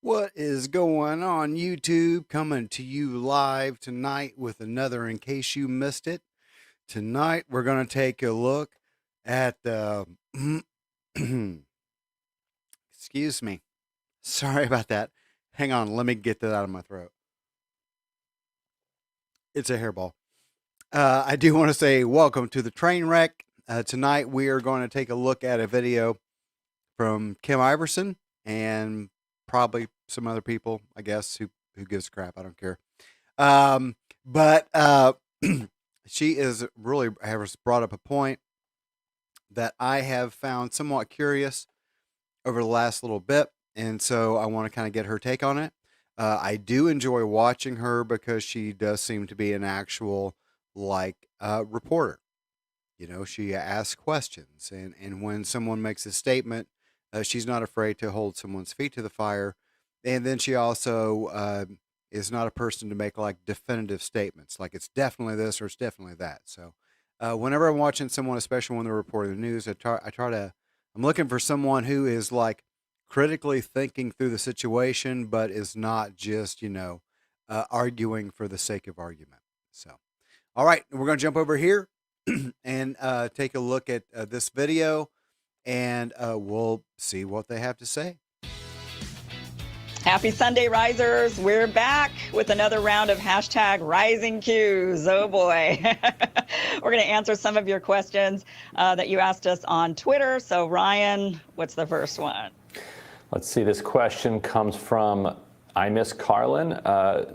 What is going on, YouTube? Coming to you live tonight with another In Case You Missed It. Tonight, we're going to take a look at the... Excuse me. Sorry about that. Hang on. Let me get that out of my throat. It's a hairball. I do want to say welcome to the train wreck. Tonight, we are going to take a look at a video from Kim Iversen and probably some other people, I guess, who gives crap. I don't care. But she is really has brought up a point that I have found somewhat curious over the last little bit. And so I want to kind of get her take on it. I do enjoy watching her because she does seem to be an actual reporter. You know, she asks questions, and when someone makes a statement, she's not afraid to hold someone's feet to the fire. And then she also is not a person to make like definitive statements, like it's definitely this or it's definitely that. So whenever I'm watching someone, especially when they're reporting the news, I'm looking for someone who is like critically thinking through the situation, but is not just, arguing for the sake of argument. So, all right, we're going to jump over here and take a look at this video, and we'll see what they have to say. Happy Sunday, risers. We're back with another round of hashtag Rising Qs. Oh boy. We're going to answer some of your questions that you asked us on Twitter. So Ryan, what's the first one? Let's see. This question comes from I Miss Carlin.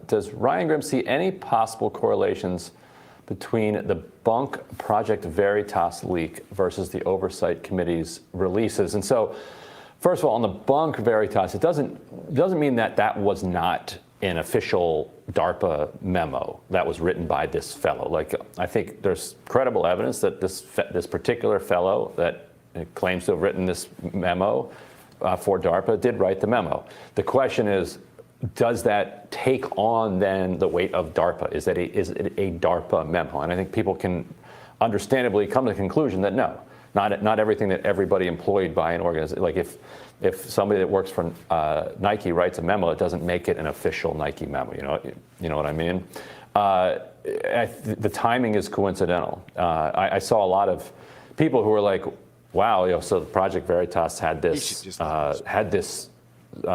Does Ryan Grim see any possible correlations between the Bunk Project Veritas leak versus the Oversight Committee's releases? And so, first of all, on the Bunk Veritas, it doesn't mean that that was not an official DARPA memo that was written by this fellow. Like, I think there's credible evidence that this particular fellow that claims to have written this memo for DARPA did write the memo. The question is, does that take on then the weight of DARPA? Is it a DARPA memo? And I think people can understandably come to the conclusion that no, not everything that everybody employed by an organization, like if somebody that works for Nike writes a memo, it doesn't make it an official Nike memo. You know what I mean? The timing is coincidental. I saw a lot of people who were like, wow, so the Project Veritas had this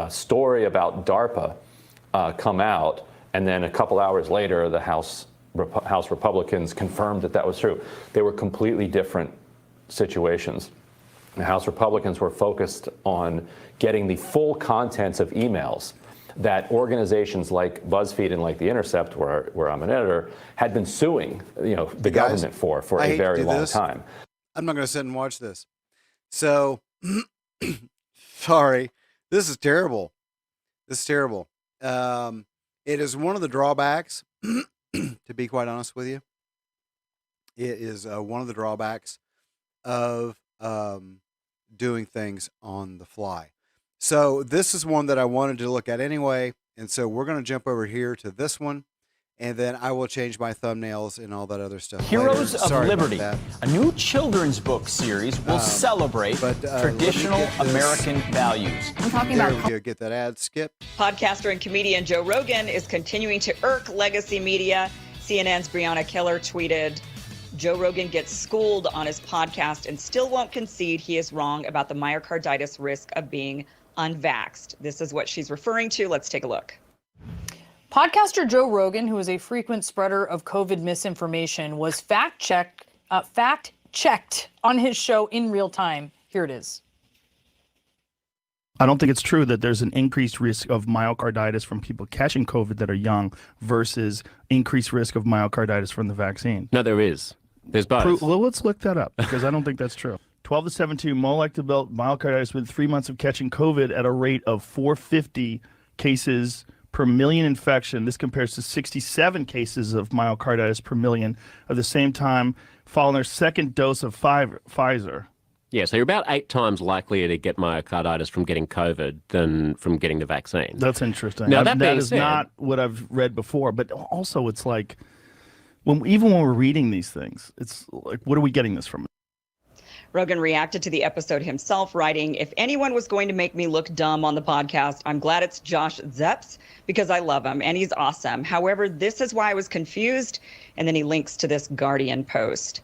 story about DARPA come out, and then a couple hours later, the House Republicans confirmed that was true. They were completely different situations. The House Republicans were focused on getting the full contents of emails that organizations like BuzzFeed and like The Intercept, where I'm an editor, had been suing the government for a very long time. I'm not going to sit and watch this. So, sorry. This is terrible. This is terrible. It is one of the drawbacks, to be quite honest with you. It is one of the drawbacks of doing things on the fly. So this is one that I wanted to look at anyway. And so we're going to jump over here to this one. And then I will change my thumbnails and all that other stuff. Heroes of Liberty, a new children's book series will celebrate traditional American values. I'm talking about. Get that ad skipped. Podcaster and comedian Joe Rogan is continuing to irk legacy media. CNN's Breonna Keller tweeted, Joe Rogan gets schooled on his podcast and still won't concede he is wrong about the myocarditis risk of being unvaxxed. This is what she's referring to. Let's take a look. Podcaster Joe Rogan, who is a frequent spreader of COVID misinformation, was fact-checked on his show in real time. Here it is. I don't think it's true that there's an increased risk of myocarditis from people catching COVID that are young versus increased risk of myocarditis from the vaccine. No, there is. There's both. Well, let's look that up because I don't think that's true. 12 to 17 molecular myocarditis within 3 months of catching COVID at a rate of 450 cases per million infection. This compares to 67 cases of myocarditis per million at the same time following their second dose of Pfizer. Yeah, so you're about 8 times likelier to get myocarditis from getting COVID than from getting the vaccine. That's interesting. Now, that is not what I've read before, but also it's like, even when we're reading these things, it's like, what are we getting this from? Rogan reacted to the episode himself, writing, "If anyone was going to make me look dumb on the podcast, I'm glad it's Josh Zepps because I love him and he's awesome. However, this is why I was confused." And then he links to this Guardian post.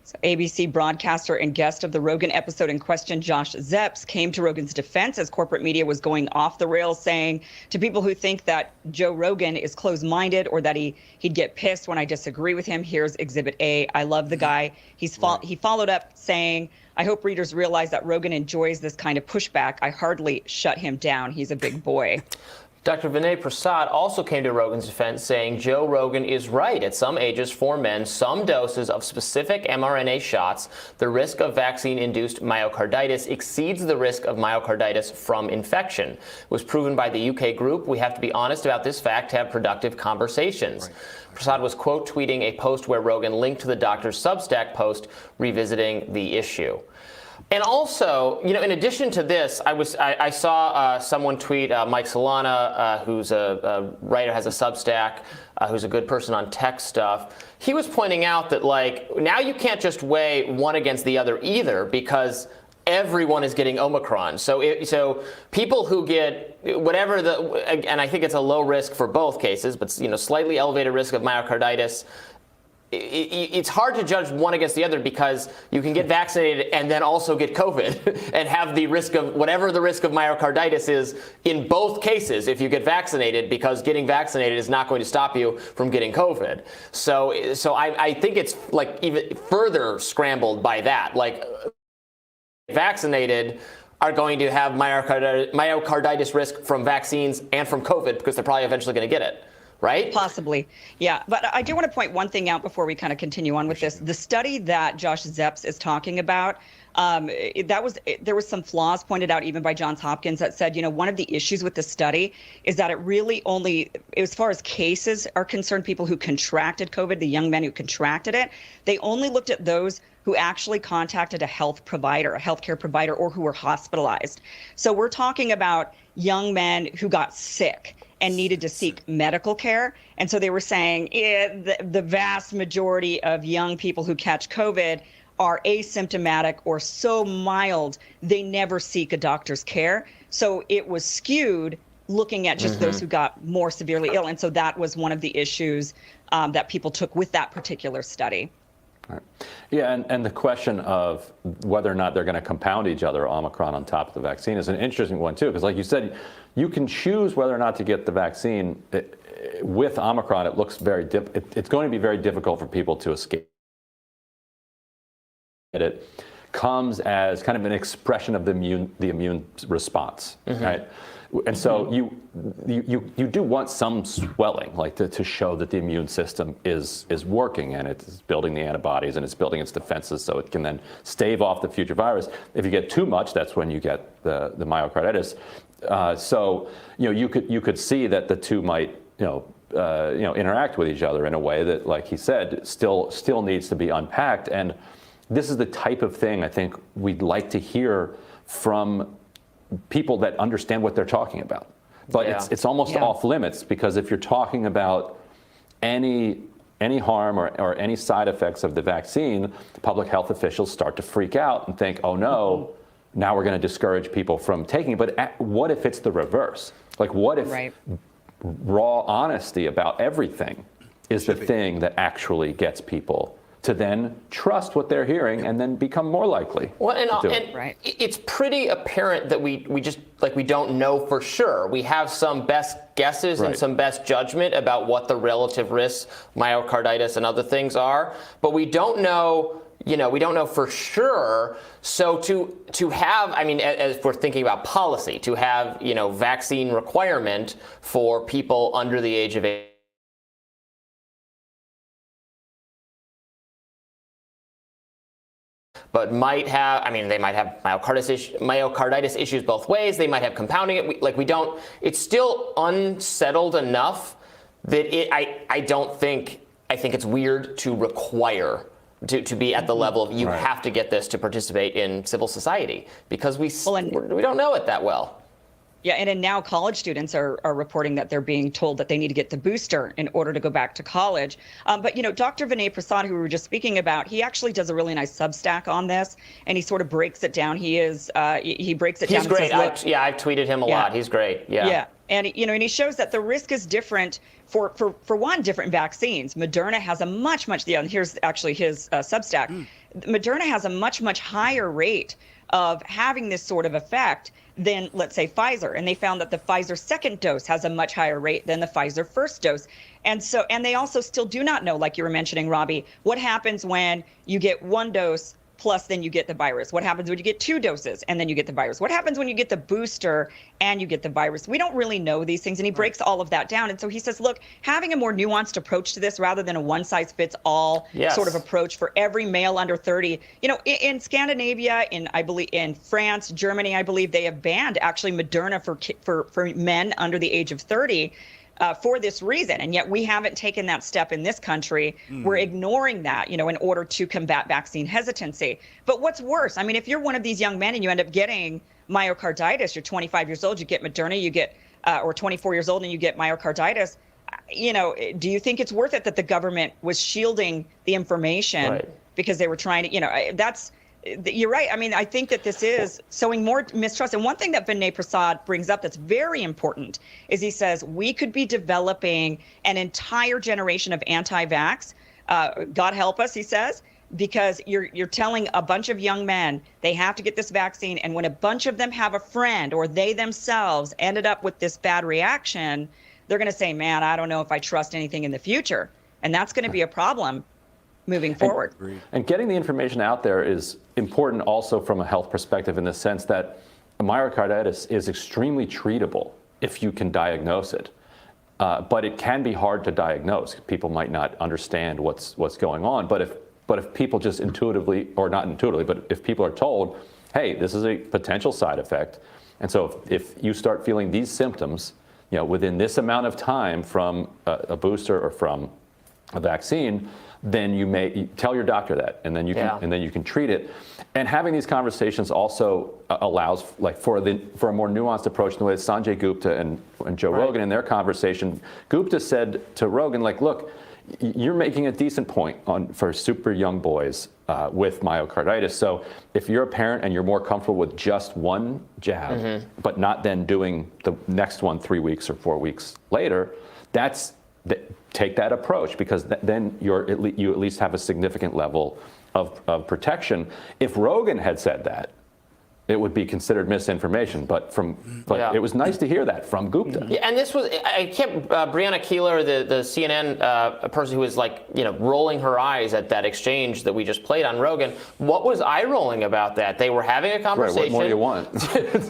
So ABC broadcaster and guest of the Rogan episode in question, Josh Zepps, came to Rogan's defense as corporate media was going off the rails, saying, "To people who think that Joe Rogan is closed-minded or that he'd get pissed when I disagree with him, here's Exhibit A. I love the guy." He followed up saying, "I hope readers realize that Rogan enjoys this kind of pushback. I hardly shut him down. He's a big boy." Dr. Vinayprasad also came to Rogan's defense, saying Joe Rogan is right. At some ages for men, some doses of specific mRNA shots, the risk of vaccine-induced myocarditis exceeds the risk of myocarditis from infection. It was proven by the UK group. We have to be honest about this fact to have productive conversations. Right. Prasad was quote tweeting a post where Rogan linked to the doctor's Substack post revisiting the issue. And also, you know, in addition to this, I saw someone tweet, Mike Solana, who's a writer, has a Substack, who's a good person on tech stuff. He was pointing out that, like, now you can't just weigh one against the other either, because everyone is getting Omicron. So people who get whatever and I think it's a low risk for both cases, but, you know, slightly elevated risk of myocarditis, it's hard to judge one against the other because you can get vaccinated and then also get COVID and have the risk of whatever the risk of myocarditis is in both cases if you get vaccinated, because getting vaccinated is not going to stop you from getting COVID. So I think it's like even further scrambled by that. Like, vaccinated are going to have myocarditis risk from vaccines and from COVID because they're probably eventually going to get it. Right? Possibly. Yeah. But I do want to point one thing out before we kind of continue on with this. The study that Josh Zepps is talking about, there was some flaws pointed out even by Johns Hopkins that said, you know, one of the issues with the study is that it really only, as far as cases are concerned, people who contracted COVID, the young men who contracted it, they only looked at those who actually contacted a healthcare provider, or who were hospitalized. So we're talking about young men who got sick and needed to seek medical care. And so they were saying the vast majority of young people who catch COVID are asymptomatic or so mild they never seek a doctor's care. So it was skewed looking at just those who got more severely ill. And so that was one of the issues that people took with that particular study. Right. Yeah, and the question of whether or not they're going to compound each other, Omicron on top of the vaccine, is an interesting one too, because like you said, you can choose whether or not to get the vaccine. With Omicron, it looks it's going to be very difficult for people to escape. It comes as kind of an expression of the immune response, right? And so you do want some swelling, like to show that the immune system is working and it's building the antibodies and it's building its defenses so it can then stave off the future virus. If you get too much, that's when you get the myocarditis. So you could see that the two might interact with each other in a way that, like he said, still needs to be unpacked. And this is the type of thing I think we'd like to hear from people that understand what they're talking about. But it's almost off limits, because if you're talking about any harm or any side effects of the vaccine, the public health officials start to freak out and think, oh no, now we're going to discourage people from taking it. But what if it's the reverse? Like, what if raw honesty about everything is the thing that actually gets people to then trust what they're hearing and then become more likely to do it. It's pretty apparent that we don't know for sure. We have some best guesses and some best judgment about what the relative risks, myocarditis and other things are, but we don't know. We don't know for sure. So to have, I mean, as we're thinking about policy, to have, vaccine requirement for people under the age of 18, but they might have myocarditis issues both ways. They might have compounding it. It's still unsettled enough that I think it's weird to require to be at the level of you have to get this to participate in civil society, because we don't know it that well. Yeah, and then now college students are reporting that they're being told that they need to get the booster in order to go back to college. But, you know, Dr. Vinayprasad, who we were just speaking about, he actually does a really nice Substack on this, and he sort of breaks it down. He breaks it down. He's great. Says, I've tweeted him a lot. He's great. Yeah. Yeah. And, you know, and he shows that the risk is different for one, different vaccines. Moderna has a much, here's actually his Substack. Moderna has a much higher rate of having this sort of effect than, let's say, Pfizer. And they found that the Pfizer second dose has a much higher rate than the Pfizer first dose. And they also still do not know, like you were mentioning, Robbie, what happens when you get one dose plus then you get the virus? What happens when you get two doses and then you get the virus? What happens when you get the booster and you get the virus? We don't really know these things. And he breaks all of that down. And so he says, look, having a more nuanced approach to this rather than a one-size-fits-all sort of approach for every male under 30. You know, in Scandinavia, I believe in France, Germany, I believe they have banned actually Moderna for men under the age of 30. For this reason. And yet we haven't taken that step in this country. We're ignoring that, you know, in order to combat vaccine hesitancy. But what's worse, I mean, if you're one of these young men and you end up getting myocarditis, you're 25 years old, you get Moderna, you get, or 24 years old and you get myocarditis, you know, do you think it's worth it that the government was shielding the information because they were trying to, you know, you're right. I mean, I think that this is sowing more mistrust. And one thing that Vinayprasad brings up that's very important is he says we could be developing an entire generation of anti-vax. God help us, he says, because you're telling a bunch of young men they have to get this vaccine. And when a bunch of them have a friend or they themselves ended up with this bad reaction, they're going to say, man, I don't know if I trust anything in the future. And that's going to be a problem moving forward. And getting the information out there is important also from a health perspective in the sense that myocarditis is extremely treatable if you can diagnose it. But it can be hard to diagnose. People might not understand what's going on. But if people just intuitively, or not intuitively, but if people are told, hey, this is a potential side effect, and so if you start feeling these symptoms, you know, within this amount of time from a booster or from a vaccine, then you may tell your doctor that, and then you can treat it. And having these conversations also allows, like, for a more nuanced approach in the way that Sanjay Gupta and Joe Rogan in their conversation, Gupta said to Rogan, like, look, you're making a decent point for super young boys with myocarditis. So if you're a parent and you're more comfortable with just one jab, but not then doing the next one 3 weeks or 4 weeks later, take that approach, because then you at least have a significant level of protection. If Rogan had said that, it would be considered misinformation. But it was nice to hear that from Gupta. Yeah, and this was, Brianna Keeler, the CNN person who was, like, you know, rolling her eyes at that exchange that we just played on Rogan. What was eye rolling about that? They were having a conversation. Right, what more do you want?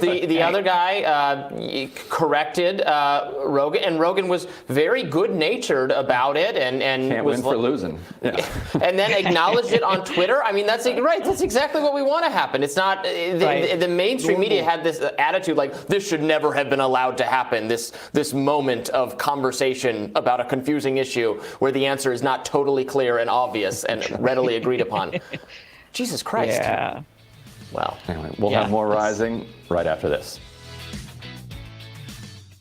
the other guy corrected Rogan, and Rogan was very good natured about it, and can't was win for losing. Yeah. And then acknowledged it on Twitter. I mean, that's right. That's exactly what we want to happen. It's not the mainstream media had this attitude like this should never have been allowed to happen. This moment of conversation about a confusing issue where the answer is not totally clear and obvious and readily agreed upon. Jesus Christ. Yeah. Well, anyway, we'll have more Rising right after this.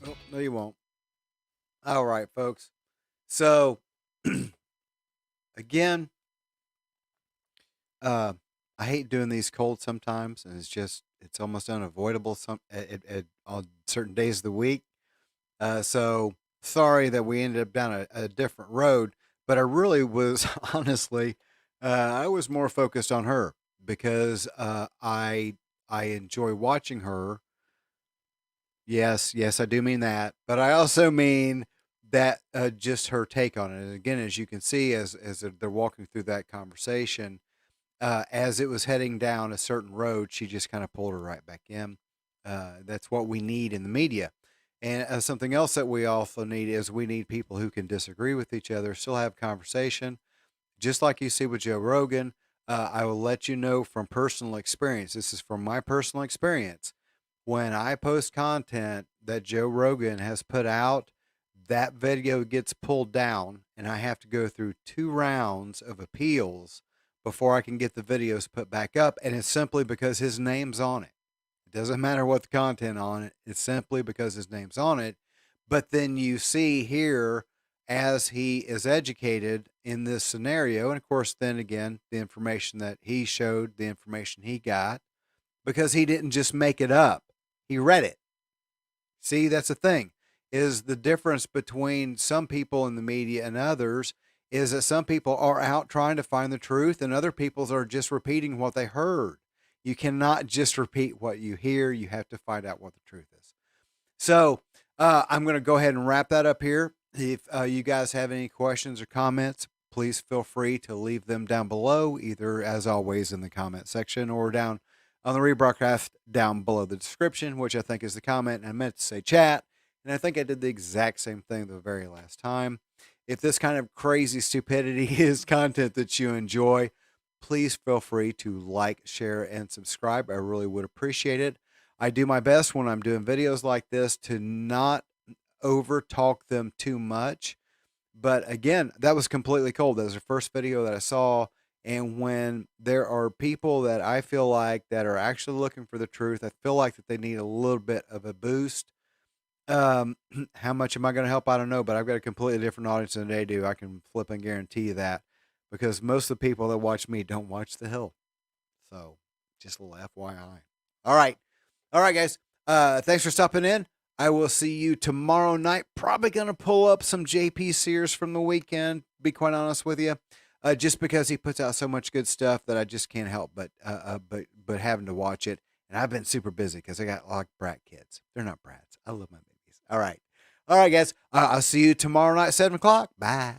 Oh, no, you won't. All right, folks. So, again, I hate doing these cold sometimes, and it's almost unavoidable on certain days of the week. So sorry that we ended up down a different road, but I really was, honestly, I was more focused on her because I enjoy watching her. Yes, I do mean that, but I also mean that just her take on it. And again, as you can see, as they're walking through that conversation, as it was heading down a certain road, she just kind of pulled her right back in. That's what we need in the media. And something else that we also need is we need people who can disagree with each other, still have conversation, just like you see with Joe Rogan. I will let you know from personal experience. This is from my personal experience. When I post content that Joe Rogan has put out, that video gets pulled down, and I have to go through 2 rounds of appeals before I can get the videos put back up. And it's simply because his name's on it. It doesn't matter what the content on it. It's simply because his name's on it. But then you see here, as he is educated in this scenario, and of course, then again, the information that he showed, the information he got, because he didn't just make it up. He read it. See, that's the thing, is the difference between some people in the media and others is that some people are out trying to find the truth and other people are just repeating what they heard. You cannot just repeat what you hear. You have to find out what the truth is. So I'm going to go ahead and wrap that up here. If you guys have any questions or comments, please feel free to leave them down below, either as always in the comment section or down on the rebroadcast down below the description, which I think is the comment. And I meant to say chat, and I think I did the exact same thing the very last time. If this kind of crazy stupidity is content that you enjoy, please feel free to like, share, and subscribe. I really would appreciate it. I do my best when I'm doing videos like this to not over talk them too much. But again, that was completely cold. That was the first video that I saw. And when there are people that I feel like that are actually looking for the truth, I feel like that they need a little bit of a boost. How much am I going to help? I don't know, but I've got a completely different audience than they do. I can flip and guarantee you that, because most of the people that watch me don't watch The Hill. So just a little FYI. All right, guys. Thanks for stopping in. I will see you tomorrow night. Probably going to pull up some JP Sears from the weekend, be quite honest with you. Just because he puts out so much good stuff that I just can't help but having to watch it. And I've been super busy because I got like brat kids. They're not brats. I love my babies. All right, guys. I'll see you tomorrow night, 7 o'clock. Bye.